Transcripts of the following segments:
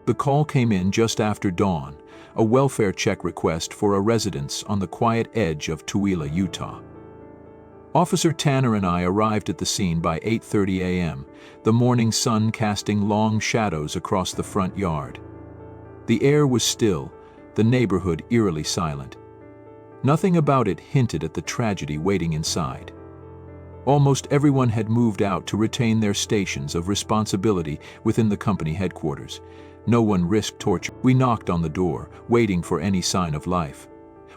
The call came in just after dawn, a welfare check request for a residence on the quiet edge of Tooele, Utah. Officer Tanner and I arrived at the scene by 8:30 a.m., the morning sun casting long shadows across the front yard. The air was still, the neighborhood eerily silent. Nothing about it hinted at the tragedy waiting inside. Almost everyone had moved out to retain their stations of responsibility within the company headquarters. No one risked torture. We knocked on the door, waiting for any sign of life.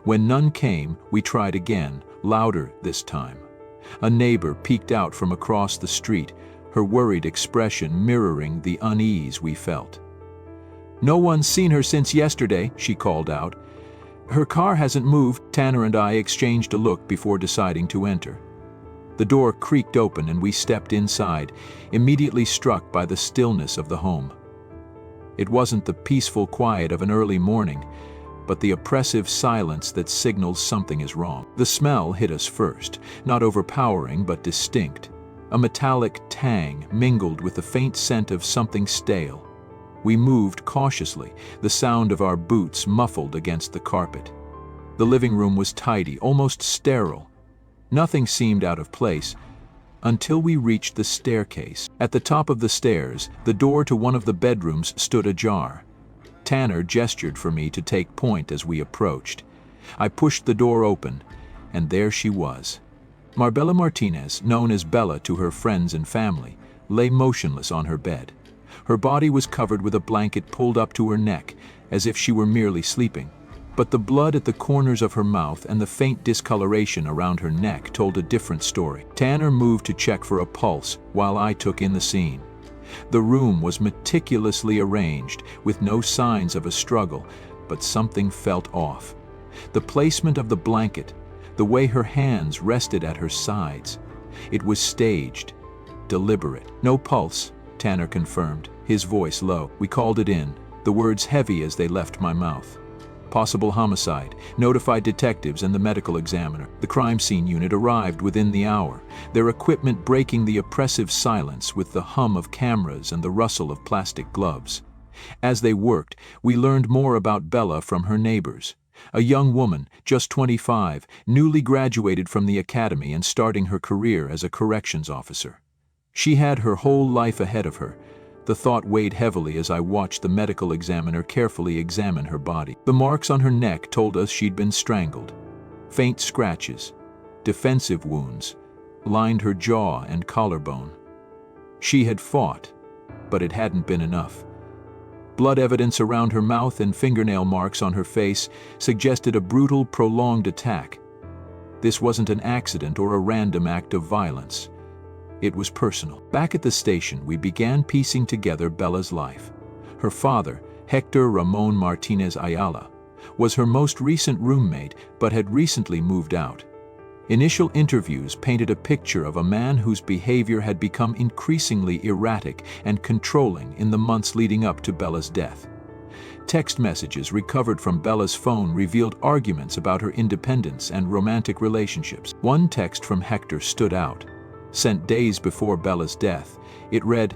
When none came, we tried again, louder this time. A neighbor peeked out from across the street, her worried expression mirroring the unease we felt. "No one's seen her since yesterday," she called out. "Her car hasn't moved." Tanner and I exchanged a look before deciding to enter. The door creaked open and we stepped inside, immediately struck by the stillness of the home. It wasn't the peaceful quiet of an early morning, but the oppressive silence that signals something is wrong. The smell hit us first, not overpowering but distinct. A metallic tang mingled with the faint scent of something stale. We moved cautiously, the sound of our boots muffled against the carpet. The living room was tidy, almost sterile. Nothing seemed out of place until we reached the staircase. At the top of the stairs, the door to one of the bedrooms stood ajar. Tanner gestured for me to take point as we approached. I pushed the door open, and there she was. Marbella Martinez, known as Bella to her friends and family, lay motionless on her bed. Her body was covered with a blanket pulled up to her neck, as if she were merely sleeping. But the blood at the corners of her mouth and the faint discoloration around her neck told a different story. Tanner moved to check for a pulse while I took in the scene. The room was meticulously arranged, with no signs of a struggle, but something felt off. The placement of the blanket, the way her hands rested at her sides. It was staged, deliberate. "No pulse," Tanner confirmed, his voice low. We called it in, the words heavy as they left my mouth. "Possible homicide. Notified detectives and the medical examiner." The crime scene unit arrived within the hour, their equipment breaking the oppressive silence with the hum of cameras and the rustle of plastic gloves. As they worked, we learned more about Bella from her neighbors. A young woman, just 25, newly graduated from the academy and starting her career as a corrections officer. She had her whole life ahead of her. The thought weighed heavily as I watched the medical examiner carefully examine her body. The marks on her neck told us she'd been strangled. Faint scratches, defensive wounds, lined her jaw and collarbone. She had fought, but it hadn't been enough. Blood evidence around her mouth and fingernail marks on her face suggested a brutal, prolonged attack. This wasn't an accident or a random act of violence. It was personal. Back at the station, we began piecing together Bella's life. Her father, Hector Martinez Ayala, was her most recent roommate but had recently moved out. Initial interviews painted a picture of a man whose behavior had become increasingly erratic and controlling in the months leading up to Bella's death. Text messages recovered from Bella's phone revealed arguments about her independence and romantic relationships. One text from Hector stood out. Sent days before Bella's death, it read,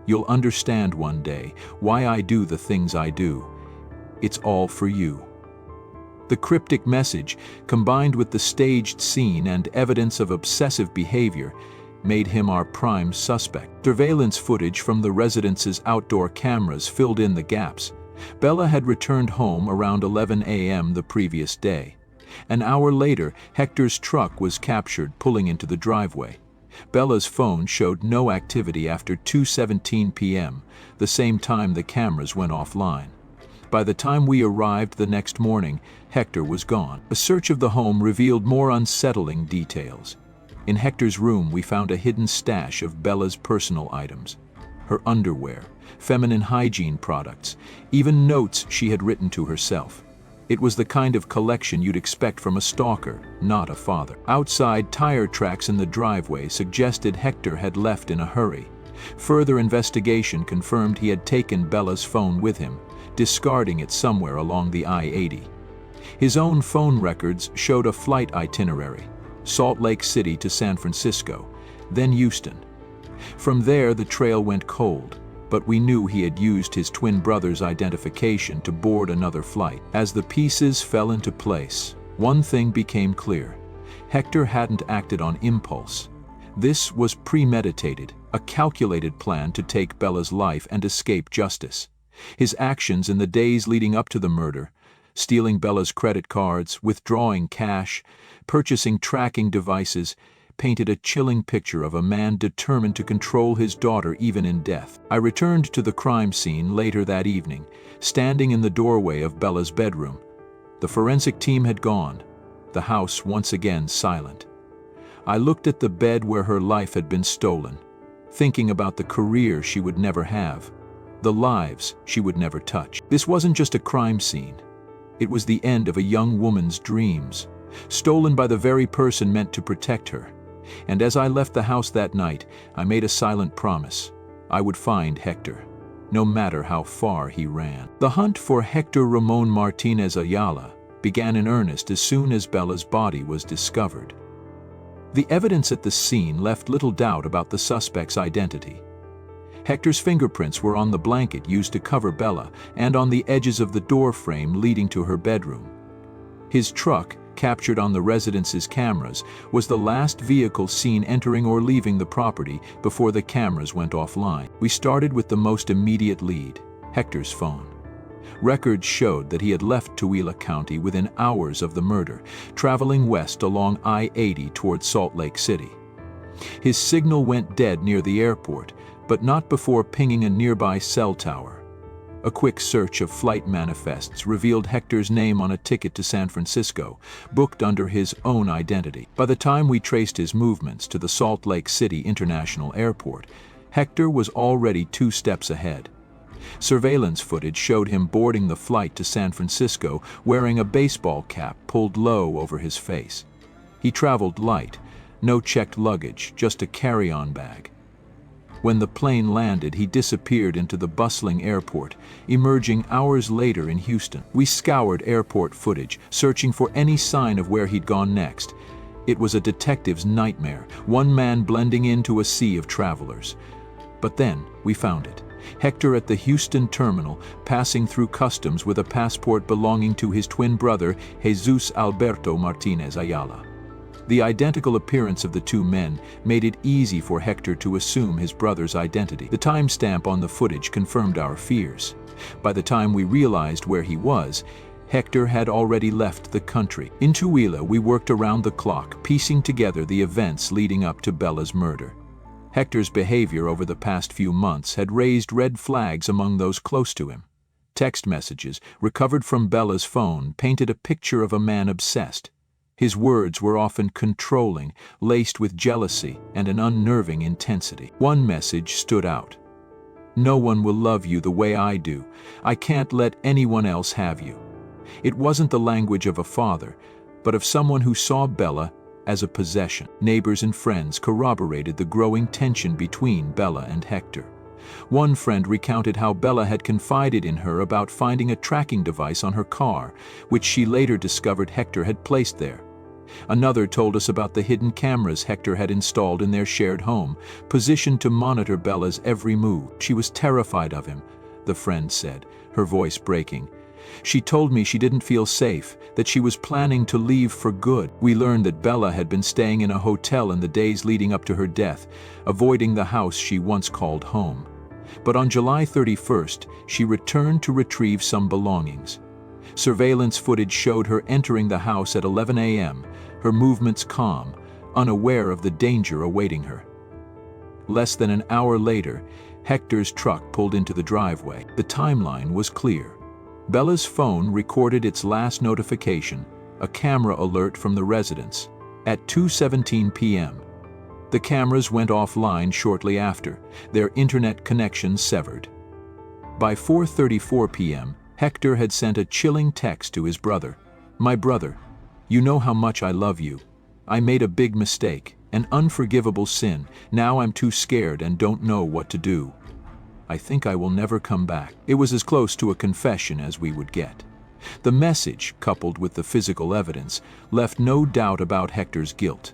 "You'll understand one day why I do the things I do. It's all for you." The cryptic message, combined with the staged scene and evidence of obsessive behavior, made him our prime suspect. Surveillance footage from the residence's outdoor cameras filled in the gaps. Bella had returned home around 11 a.m. the previous day. An hour later, Hector's truck was captured pulling into the driveway. Bella's phone showed no activity after 2:17 p.m., the same time the cameras went offline. By the time we arrived the next morning, Hector was gone. A search of the home revealed more unsettling details. In Hector's room, we found a hidden stash of Bella's personal items. Her underwear, feminine hygiene products, even notes she had written to herself. It was the kind of collection you'd expect from a stalker, not a father. Outside, tire tracks in the driveway suggested Hector had left in a hurry. Further investigation confirmed he had taken Bella's phone with him, discarding it somewhere along the I-80. His own phone records showed a flight itinerary: Salt Lake City to San Francisco, then Houston. From there, the trail went cold. but we knew he had used his twin brother's identification to board another flight. As the pieces fell into place, one thing became clear. Hector hadn't acted on impulse. This was premeditated, a calculated plan to take Bella's life and escape justice. His actions in the days leading up to the murder, stealing Bella's credit cards, withdrawing cash, purchasing tracking devices, painted a chilling picture of a man determined to control his daughter even in death. I returned to the crime scene later that evening, standing in the doorway of Bella's bedroom. The forensic team had gone, the house once again silent. I looked at the bed where her life had been stolen, thinking about the career she would never have, the lives she would never touch. This wasn't just a crime scene. It was the end of a young woman's dreams, stolen by the very person meant to protect her. And as I left the house that night, I made a silent promise. I would find Hector, no matter how far he ran. The hunt for Hector Ramon Martinez Ayala began in earnest as soon as Bella's body was discovered. The evidence at the scene left little doubt about the suspect's identity. Hector's fingerprints were on the blanket used to cover Bella and on the edges of the door frame leading to her bedroom. His truck, captured on the residence's cameras, was the last vehicle seen entering or leaving the property before the cameras went offline. We started with the most immediate lead, Hector's phone. Records showed that he had left Tooele County within hours of the murder, traveling west along I-80 toward Salt Lake City. His signal went dead near the airport, but not before pinging a nearby cell tower. A quick search of flight manifests revealed Hector's name on a ticket to San Francisco, booked under his own identity. By the time we traced his movements to the Salt Lake City International Airport, Hector was already 2 steps ahead. Surveillance footage showed him boarding the flight to San Francisco wearing a baseball cap pulled low over his face. He traveled light, no checked luggage, just a carry-on bag. When the plane landed, he disappeared into the bustling airport, emerging hours later in Houston. We scoured airport footage, searching for any sign of where he'd gone next. It was a detective's nightmare, one man blending into a sea of travelers. But then we found it. Hector at the Houston terminal, passing through customs with a passport belonging to his twin brother, Jesus Alberto Martinez Ayala. The identical appearance of the 2 men made it easy for Hector to assume his brother's identity. The timestamp on the footage confirmed our fears. By the time we realized where he was, Hector had already left the country. In Tooele, we worked around the clock, piecing together the events leading up to Bella's murder. Hector's behavior over the past few months had raised red flags among those close to him. Text messages, recovered from Bella's phone, painted a picture of a man obsessed. His words were often controlling, laced with jealousy and an unnerving intensity. One message stood out. "No one will love you the way I do. I can't let anyone else have you." It wasn't the language of a father, but of someone who saw Bella as a possession. Neighbors and friends corroborated the growing tension between Bella and Hector. One friend recounted how Bella had confided in her about finding a tracking device on her car, which she later discovered Hector had placed there. Another told us about the hidden cameras Hector had installed in their shared home, positioned to monitor Bella's every move. "She was terrified of him," the friend said, her voice breaking. "She told me she didn't feel safe, that she was planning to leave for good." We learned that Bella had been staying in a hotel in the days leading up to her death, avoiding the house she once called home. But on July 31st, she returned to retrieve some belongings. Surveillance footage showed her entering the house at 11 a.m., her movements calm, unaware of the danger awaiting her. Less than an hour later, Hector's truck pulled into the driveway. The timeline was clear. Bella's phone recorded its last notification, a camera alert from the residence, at 2:17 p.m. The cameras went offline shortly after, their internet connection severed. By 4:34 p.m., Hector had sent a chilling text to his brother. "My brother, you know how much I love you. I made a big mistake, an unforgivable sin. Now I'm too scared and don't know what to do. I think I will never come back." It was as close to a confession as we would get. The message, coupled with the physical evidence, left no doubt about Hector's guilt.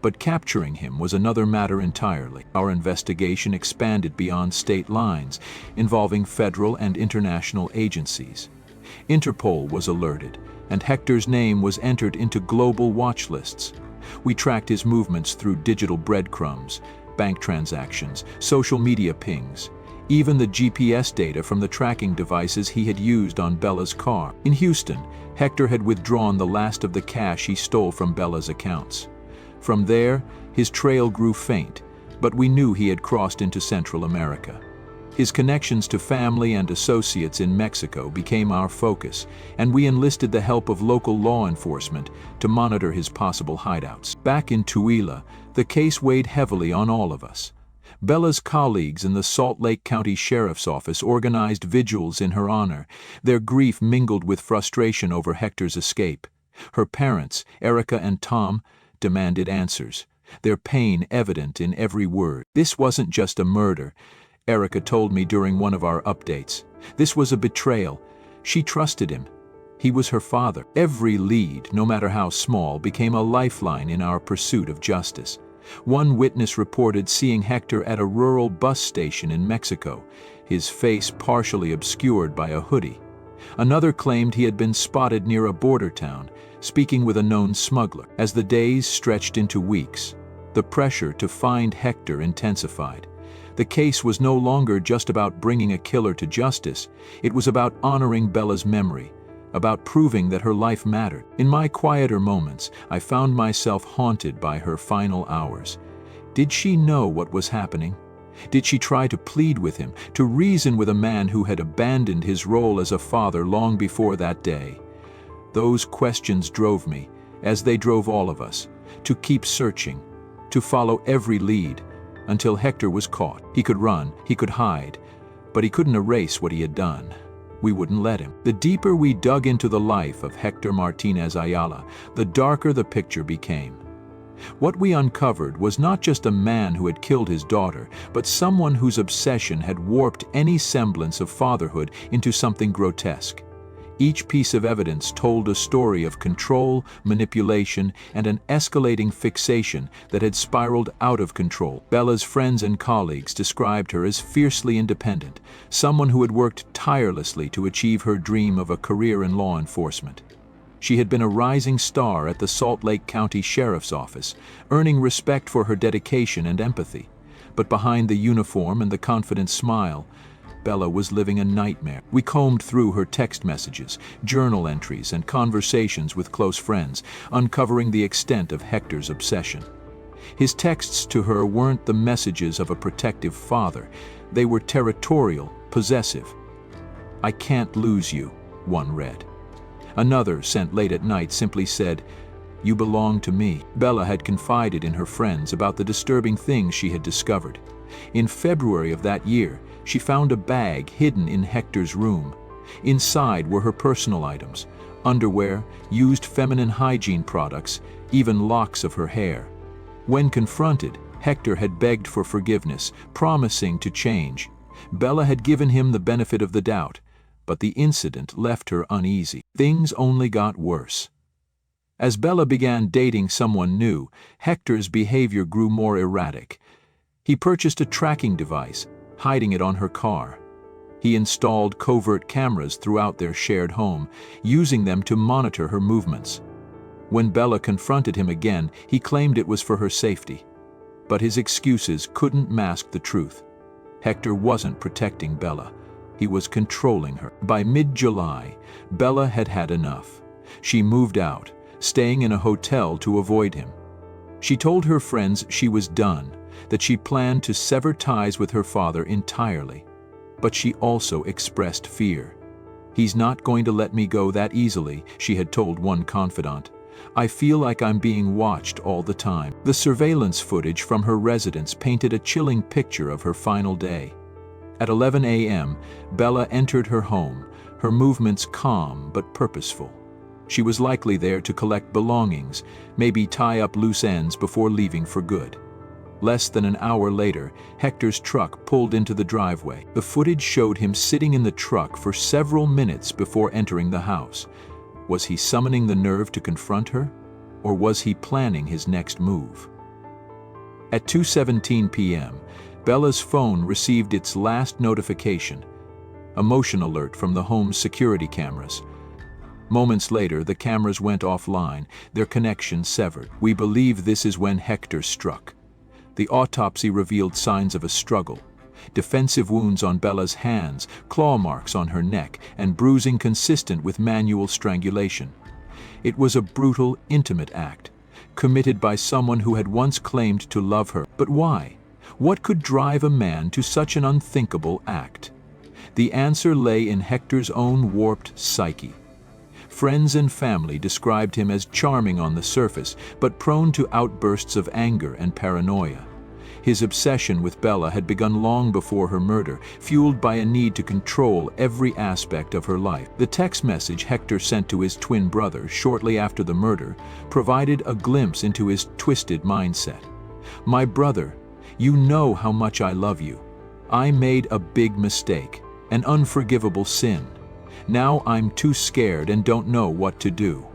But capturing him was another matter entirely. Our investigation expanded beyond state lines, involving federal and international agencies. Interpol was alerted, and Hector's name was entered into global watch lists. We tracked his movements through digital breadcrumbs, bank transactions, social media pings, even the GPS data from the tracking devices he had used on Bella's car. In Houston, Hector had withdrawn the last of the cash he stole from Bella's accounts. From there, his trail grew faint, but we knew he had crossed into Central America. His connections to family and associates in Mexico became our focus, and we enlisted the help of local law enforcement to monitor his possible hideouts. Back in Tooele, the case weighed heavily on all of us. Bella's colleagues in the Salt Lake County Sheriff's Office organized vigils in her honor, their grief mingled with frustration over Hector's escape. Her parents, Erica and Tom, demanded answers, their pain evident in every word. This wasn't just a murder, Erica told me during one of our updates. This was a betrayal. She trusted him. He was her father. Every lead, no matter how small, became a lifeline in our pursuit of justice. One witness reported seeing Hector at a rural bus station in Mexico, his face partially obscured by a hoodie. Another claimed he had been spotted near a border town, speaking with a known smuggler. As the days stretched into weeks, the pressure to find Hector intensified. The case was no longer just about bringing a killer to justice, it was about honoring Bella's memory, about proving that her life mattered. In my quieter moments, I found myself haunted by her final hours. Did she know what was happening? Did she try to plead with him, to reason with a man who had abandoned his role as a father long before that day? Those questions drove me, as they drove all of us, to keep searching, to follow every lead, until Hector was caught. He could run, he could hide, but he couldn't erase what he had done. We wouldn't let him. The deeper we dug into the life of Hector Martinez Ayala, the darker the picture became. What we uncovered was not just a man who had killed his daughter, but someone whose obsession had warped any semblance of fatherhood into something grotesque. Each piece of evidence told a story of control, manipulation, and an escalating fixation that had spiraled out of control. Bella's friends and colleagues described her as fiercely independent, someone who had worked tirelessly to achieve her dream of a career in law enforcement. She had been a rising star at the Salt Lake County Sheriff's Office, earning respect for her dedication and empathy. But behind the uniform and the confident smile, Bella was living a nightmare. We combed through her text messages, journal entries, and conversations with close friends, uncovering the extent of Hector's obsession. His texts to her weren't the messages of a protective father. They were territorial, possessive. "I can't lose you," one read. Another, sent late at night, simply said, "You belong to me." Bella had confided in her friends about the disturbing things she had discovered. In February of that year, she found a bag hidden in Hector's room. Inside were her personal items, underwear, used feminine hygiene products, even locks of her hair. When confronted, Hector had begged for forgiveness, promising to change. Bella had given him the benefit of the doubt, but the incident left her uneasy. Things only got worse. As Bella began dating someone new, Hector's behavior grew more erratic. He purchased a tracking device, hiding it on her car. He installed covert cameras throughout their shared home, using them to monitor her movements. When Bella confronted him again, he claimed it was for her safety. But his excuses couldn't mask the truth. Hector wasn't protecting Bella. He was controlling her. By mid-July, Bella had had enough. She moved out, staying in a hotel to avoid him. She told her friends she was done, that she planned to sever ties with her father entirely. But she also expressed fear. "He's not going to let me go that easily," she had told one confidant. "I feel like I'm being watched all the time." The surveillance footage from her residence painted a chilling picture of her final day. At 11 a.m., Bella entered her home, her movements calm but purposeful. She was likely there to collect belongings, maybe tie up loose ends before leaving for good. Less than an hour later, Hector's truck pulled into the driveway. The footage showed him sitting in the truck for several minutes before entering the house. Was he summoning the nerve to confront her? Or was he planning his next move? At 2:17 p.m., Bella's phone received its last notification, a motion alert from the home's security cameras. Moments later, the cameras went offline, their connection severed. We believe this is when Hector struck. The autopsy revealed signs of a struggle. Defensive wounds on Bella's hands, claw marks on her neck, and bruising consistent with manual strangulation. It was a brutal, intimate act, committed by someone who had once claimed to love her. But why? What could drive a man to such an unthinkable act? The answer lay in Hector's own warped psyche. Friends and family described him as charming on the surface, but prone to outbursts of anger and paranoia. His obsession with Bella had begun long before her murder, fueled by a need to control every aspect of her life. The text message Hector sent to his twin brother shortly after the murder provided a glimpse into his twisted mindset. "My brother, you know how much I love you. I made a big mistake, an unforgivable sin. Now I'm too scared and don't know what to do.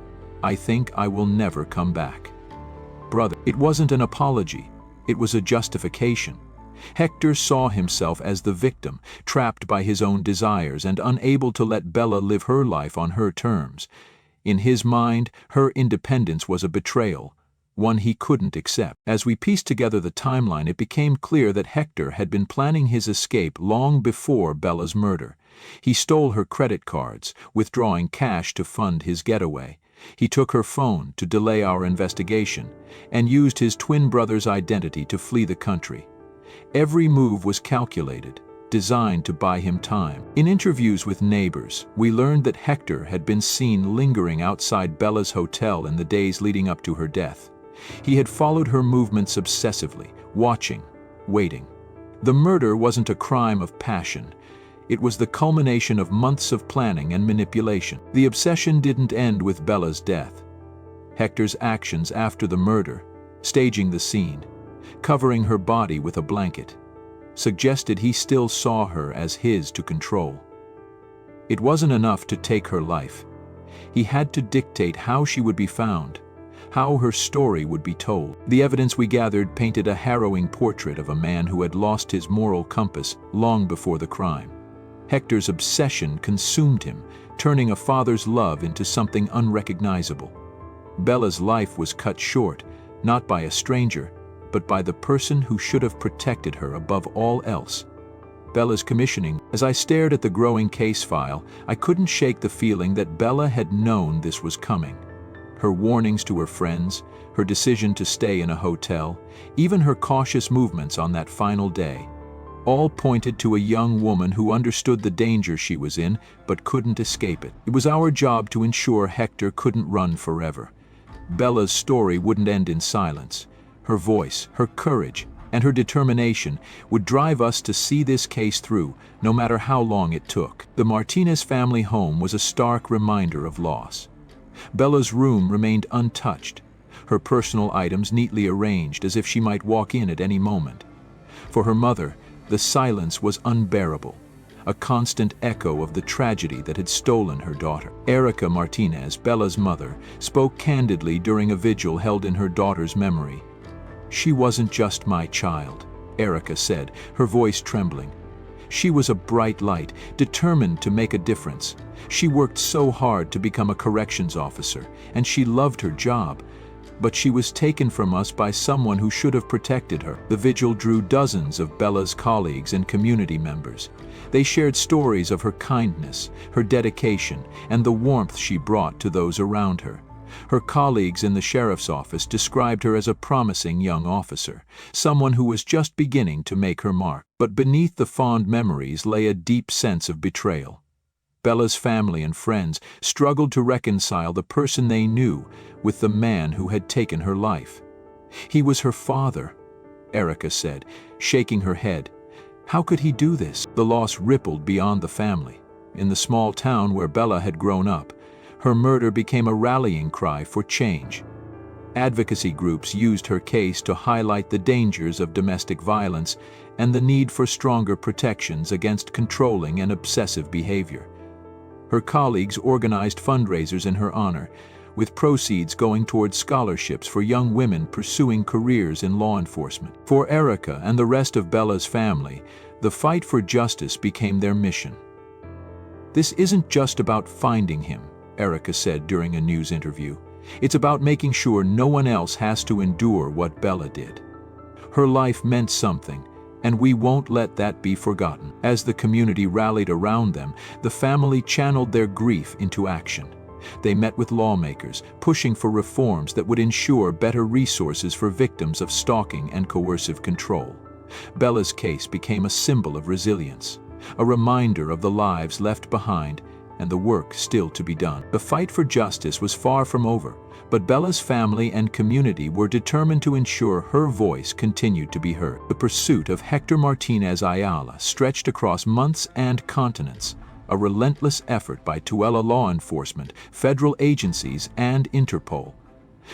I think I will never come back." Brother, it wasn't an apology. It was a justification. Hector saw himself as the victim, trapped by his own desires and unable to let Bella live her life on her terms. In his mind, her independence was a betrayal, one he couldn't accept. As we pieced together the timeline, it became clear that Hector had been planning his escape long before Bella's murder. He stole her credit cards, withdrawing cash to fund his getaway. He took her phone to delay our investigation, and used his twin brother's identity to flee the country. Every move was calculated, designed to buy him time. In interviews with neighbors, we learned that Hector had been seen lingering outside Bella's hotel in the days leading up to her death. He had followed her movements obsessively, watching, waiting. The murder wasn't a crime of passion. It was the culmination of months of planning and manipulation. The obsession didn't end with Bella's death. Hector's actions after the murder, staging the scene, covering her body with a blanket, suggested he still saw her as his to control. It wasn't enough to take her life. He had to dictate how she would be found, how her story would be told. The evidence we gathered painted a harrowing portrait of a man who had lost his moral compass long before the crime. Hector's obsession consumed him, turning a father's love into something unrecognizable. Bella's life was cut short, not by a stranger, but by the person who should have protected her above all else. Bella's commissioning. As I stared at the growing case file, I couldn't shake the feeling that Bella had known this was coming. Her warnings to her friends, her decision to stay in a hotel, even her cautious movements on that final day, all pointed to a young woman who understood the danger she was in but couldn't escape it. It was our job to ensure Hector couldn't run forever. Bella's story wouldn't end in silence. Her voice, her courage, and her determination would drive us to see this case through, no matter how long it took. The Martinez family home was a stark reminder of loss. Bella's room remained untouched, her personal items neatly arranged as if she might walk in at any moment. For her mother, the silence was unbearable, a constant echo of the tragedy that had stolen her daughter. Hector Martinez, Bella's mother, spoke candidly during a vigil held in her daughter's memory. "She wasn't just my child," Hector said, her voice trembling. "She was a bright light, determined to make a difference. She worked so hard to become a corrections officer, and she loved her job. But she was taken from us by someone who should have protected her." The vigil drew dozens of Bella's colleagues and community members. They shared stories of her kindness, her dedication, and the warmth she brought to those around her. Her colleagues in the sheriff's office described her as a promising young officer, someone who was just beginning to make her mark. But beneath the fond memories lay a deep sense of betrayal. Bella's family and friends struggled to reconcile the person they knew with the man who had taken her life. "He was her father," Hector said, shaking her head. "How could he do this?" The loss rippled beyond the family. In the small town where Bella had grown up, her murder became a rallying cry for change. Advocacy groups used her case to highlight the dangers of domestic violence and the need for stronger protections against controlling and obsessive behavior. Her colleagues organized fundraisers in her honor, with proceeds going towards scholarships for young women pursuing careers in law enforcement. For Erica and the rest of Bella's family, the fight for justice became their mission. "This isn't just about finding him," Erica said during a news interview. "It's about making sure no one else has to endure what Bella did. Her life meant something, and we won't let that be forgotten." As the community rallied around them, the family channeled their grief into action. They met with lawmakers, pushing for reforms that would ensure better resources for victims of stalking and coercive control. Bella's case became a symbol of resilience, a reminder of the lives left behind and the work still to be done. The fight for justice was far from over, but Bella's family and community were determined to ensure her voice continued to be heard. The pursuit of Hector Martinez Ayala stretched across months and continents, a relentless effort by Tooele law enforcement, federal agencies, and Interpol.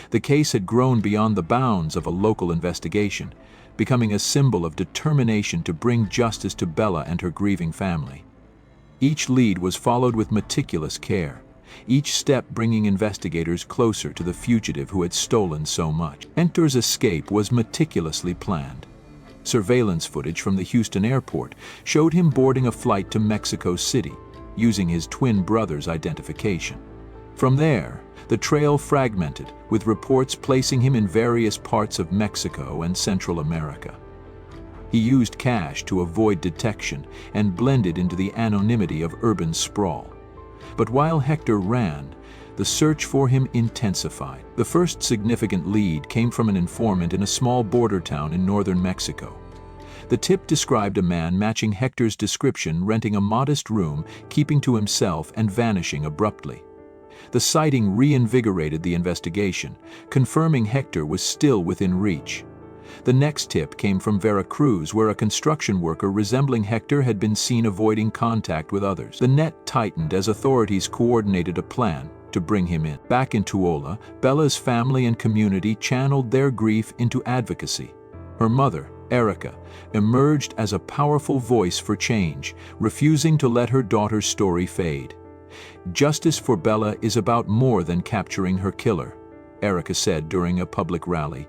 The case had grown beyond the bounds of a local investigation, becoming a symbol of determination to bring justice to Bella and her grieving family. Each lead was followed with meticulous care, each step bringing investigators closer to the fugitive who had stolen so much. Hector's escape was meticulously planned. Surveillance footage from the Houston airport showed him boarding a flight to Mexico City, using his twin brother's identification. From there, the trail fragmented, with reports placing him in various parts of Mexico and Central America. He used cash to avoid detection and blended into the anonymity of urban sprawl. But while Hector ran, the search for him intensified. The first significant lead came from an informant in a small border town in northern Mexico. The tip described a man matching Hector's description, renting a modest room, keeping to himself, and vanishing abruptly. The sighting reinvigorated the investigation, confirming Hector was still within reach. The next tip came from Veracruz, where a construction worker resembling Hector had been seen avoiding contact with others. The net tightened as authorities coordinated a plan to bring him in. Back in Tooele, Bella's family and community channeled their grief into advocacy. Her mother, Erica, emerged as a powerful voice for change, refusing to let her daughter's story fade. "Justice for Bella is about more than capturing her killer," Erica said during a public rally.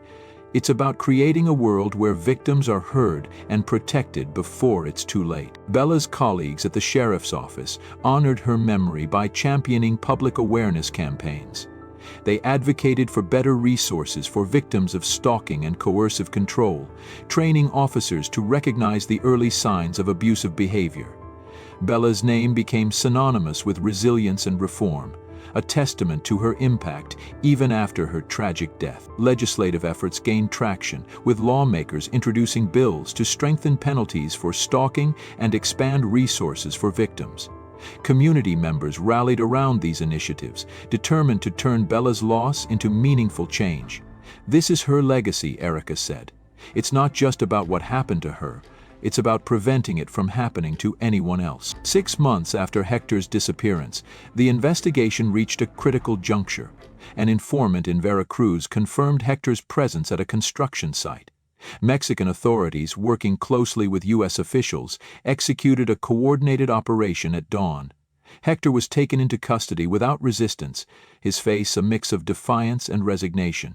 "It's about creating a world where victims are heard and protected before it's too late." Bella's colleagues at the sheriff's office honored her memory by championing public awareness campaigns. They advocated for better resources for victims of stalking and coercive control, training officers to recognize the early signs of abusive behavior. Bella's name became synonymous with resilience and reform, a testament to her impact even after her tragic death. Legislative efforts gained traction, with lawmakers introducing bills to strengthen penalties for stalking and expand resources for victims. Community members rallied around these initiatives, determined to turn Bella's loss into meaningful change. "This is her legacy," Erica said. "It's not just about what happened to her. It's about preventing it from happening to anyone else." 6 months after Hector's disappearance, the investigation reached a critical juncture. An informant in Veracruz confirmed Hector's presence at a construction site. Mexican authorities, working closely with U.S. officials, executed a coordinated operation at dawn. Hector was taken into custody without resistance, his face a mix of defiance and resignation.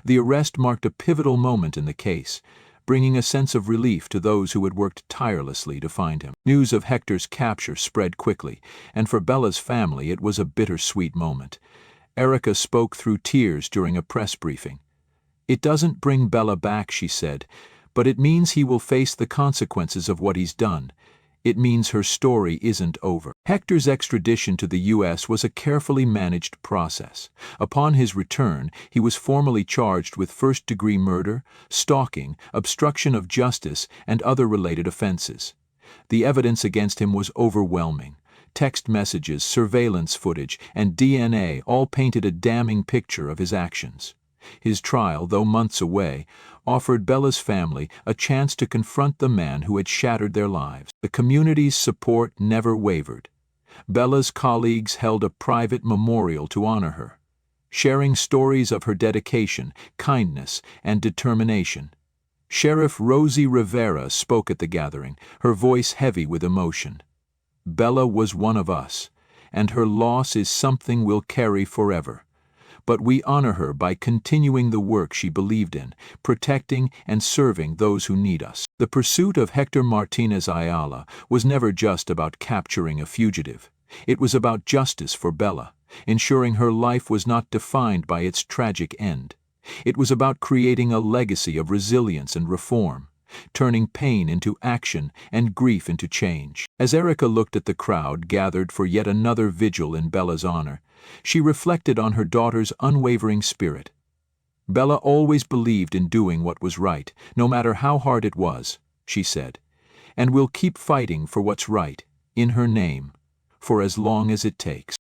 The arrest marked a pivotal moment in the case, bringing a sense of relief to those who had worked tirelessly to find him. News of Hector's capture spread quickly, and for Bella's family it was a bittersweet moment. Erica spoke through tears during a press briefing. "It doesn't bring Bella back," she said, "but it means he will face the consequences of what he's done. It means her story isn't over." Hector's extradition to the U.S. was a carefully managed process. Upon his return, he was formally charged with first-degree murder, stalking, obstruction of justice, and other related offenses. The evidence against him was overwhelming. Text messages, surveillance footage, and DNA all painted a damning picture of his actions. His trial, though months away, offered Bella's family a chance to confront the man who had shattered their lives. The community's support never wavered. Bella's colleagues held a private memorial to honor her, sharing stories of her dedication, kindness, and determination. Sheriff Rosie Rivera spoke at the gathering, her voice heavy with emotion. "Bella was one of us, and her loss is something we'll carry forever. but we honor her by continuing the work she believed in, protecting and serving those who need us. The pursuit of Hector Martinez Ayala was never just about capturing a fugitive. It was about justice for Bella, ensuring her life was not defined by its tragic end. It was about creating a legacy of resilience and reform, turning pain into action and grief into change. As Erica looked at the crowd gathered for yet another vigil in Bella's honor, she reflected on her daughter's unwavering spirit. Bella always believed in doing what was right, no matter how hard it was, she said, and will keep fighting for what's right, in her name, for as long as it takes.